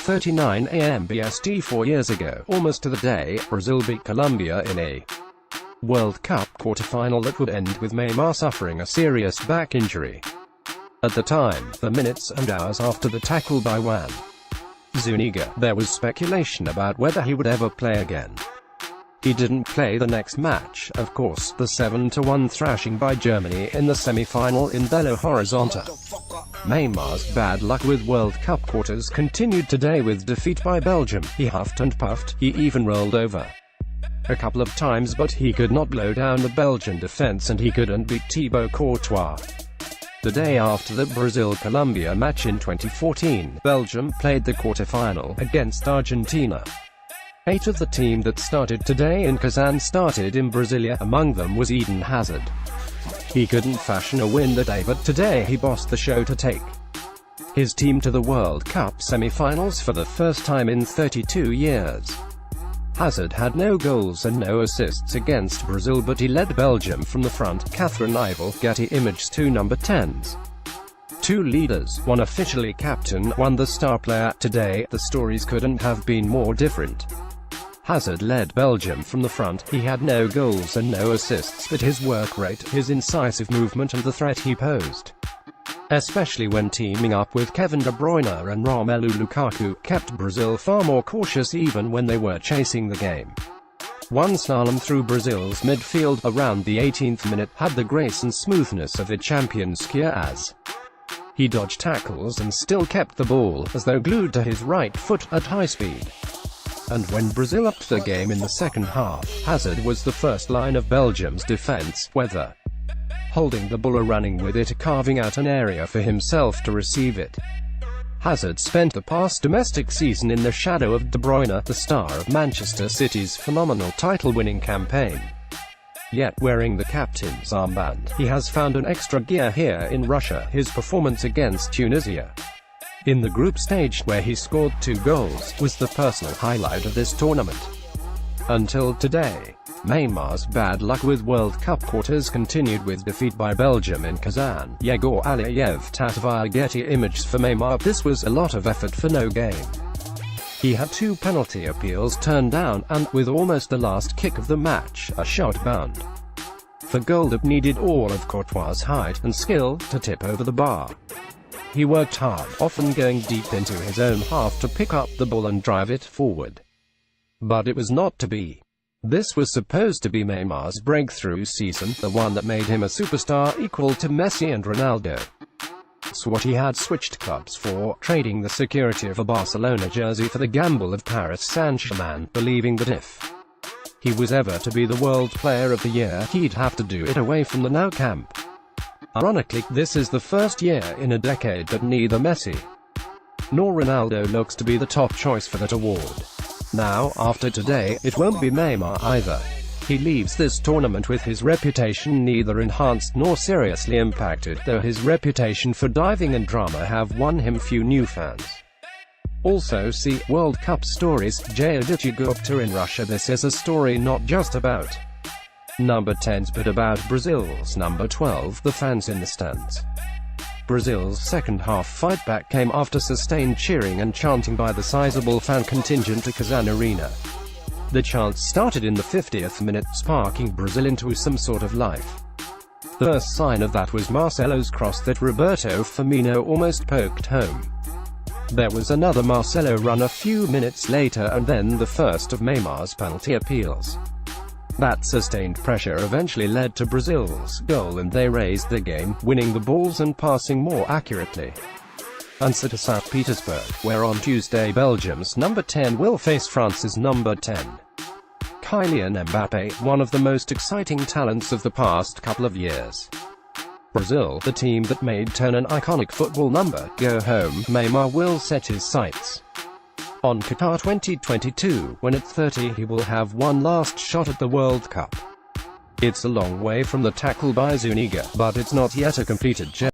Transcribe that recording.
11:39 a.m. BST 4 years ago, almost to the day, Brazil beat Colombia in a World Cup quarter-final that would end with Neymar suffering a serious back injury. At the time, the minutes and hours after the tackle by Juan Zuniga, there was speculation about whether he would ever play again. He didn't play the next match, of course, the 7-1 thrashing by Germany in the semi-final in Belo Horizonte. Neymar's bad luck with World Cup quarters continued today with defeat by Belgium. He huffed and puffed, he even rolled over a couple of times, but he could not blow down the Belgian defense and he couldn't beat Thibaut Courtois. The day after the Brazil-Colombia match in 2014, Belgium played the quarter-final against Argentina. 8 of the team that started today in Kazan started in Brasilia, among them was Eden Hazard. He couldn't fashion a win that day, but today he bossed the show to take his team to the World Cup semi-finals for the first time in 32 years. Hazard had no goals and no assists against Brazil, but he led Belgium from the front. Catherine Ivel, Getty Images. 2 number 10s. 2 leaders, one officially captain, one the star player. Today, the stories couldn't have been more different. Hazard led Belgium from the front. He had no goals and no assists, but his work rate, his incisive movement and the threat he posed, especially when teaming up with Kevin De Bruyne and Romelu Lukaku, kept Brazil far more cautious even when they were chasing the game. One slalom through Brazil's midfield, around the 18th minute, had the grace and smoothness of a champion skier as he dodged tackles and still kept the ball, as though glued to his right foot, at high speed. And when Brazil upped the game in the second half, Hazard was the first line of Belgium's defense, whether holding the ball or running with it, carving out an area for himself to receive it. Hazard spent the past domestic season in the shadow of De Bruyne, the star of Manchester City's phenomenal title-winning campaign. Yet, wearing the captain's armband, he has found an extra gear here in Russia. His performance against Tunisia in the group stage, where he scored 2 goals, was the personal highlight of this tournament. Until today, Neymar's bad luck with World Cup quarters continued with defeat by Belgium in Kazan. Yegor Aliyev, Tatvire. Getty Images. For Neymar, this was a lot of effort for no gain. He had 2 penalty appeals turned down, and, with almost the last kick of the match, a shot bounced for goal that needed all of Courtois' height and skill to tip over the bar. He worked hard, often going deep into his own half to pick up the ball and drive it forward. But it was not to be. This was supposed to be Neymar's breakthrough season, the one that made him a superstar equal to Messi and Ronaldo. It's what he had switched clubs for, trading the security of a Barcelona jersey for the gamble of Paris Saint-Germain, believing that if he was ever to be the World Player of the Year, he'd have to do it away from the Nou Camp. Ironically, this is the first year in a decade that neither Messi nor Ronaldo looks to be the top choice for that award. Now, after today, it won't be Neymar either. He leaves this tournament with his reputation neither enhanced nor seriously impacted, though his reputation for diving and drama have won him few new fans. Also see, World Cup Stories, Jayadichi Gupta in Russia. This is a story not just about number 10s but about Brazil's number 12, the fans in the stands. Brazil's second-half fight-back came after sustained cheering and chanting by the sizable fan contingent to Kazan Arena. The chants started in the 50th minute, sparking Brazil into some sort of life. The first sign of that was Marcelo's cross that Roberto Firmino almost poked home. There was another Marcelo run a few minutes later, and then the first of Neymar's penalty appeals. That sustained pressure eventually led to Brazil's goal, and they raised the game, winning the balls and passing more accurately. Answer to St. Petersburg, where on Tuesday Belgium's number 10 will face France's number 10. Kylian Mbappé, one of the most exciting talents of the past couple of years. Brazil, the team that made 10 an iconic football number, go home. Neymar will set his sights on Qatar 2022, when at 30 he will have one last shot at the World Cup. It's a long way from the tackle by Zuniga, but it's not yet a completed job.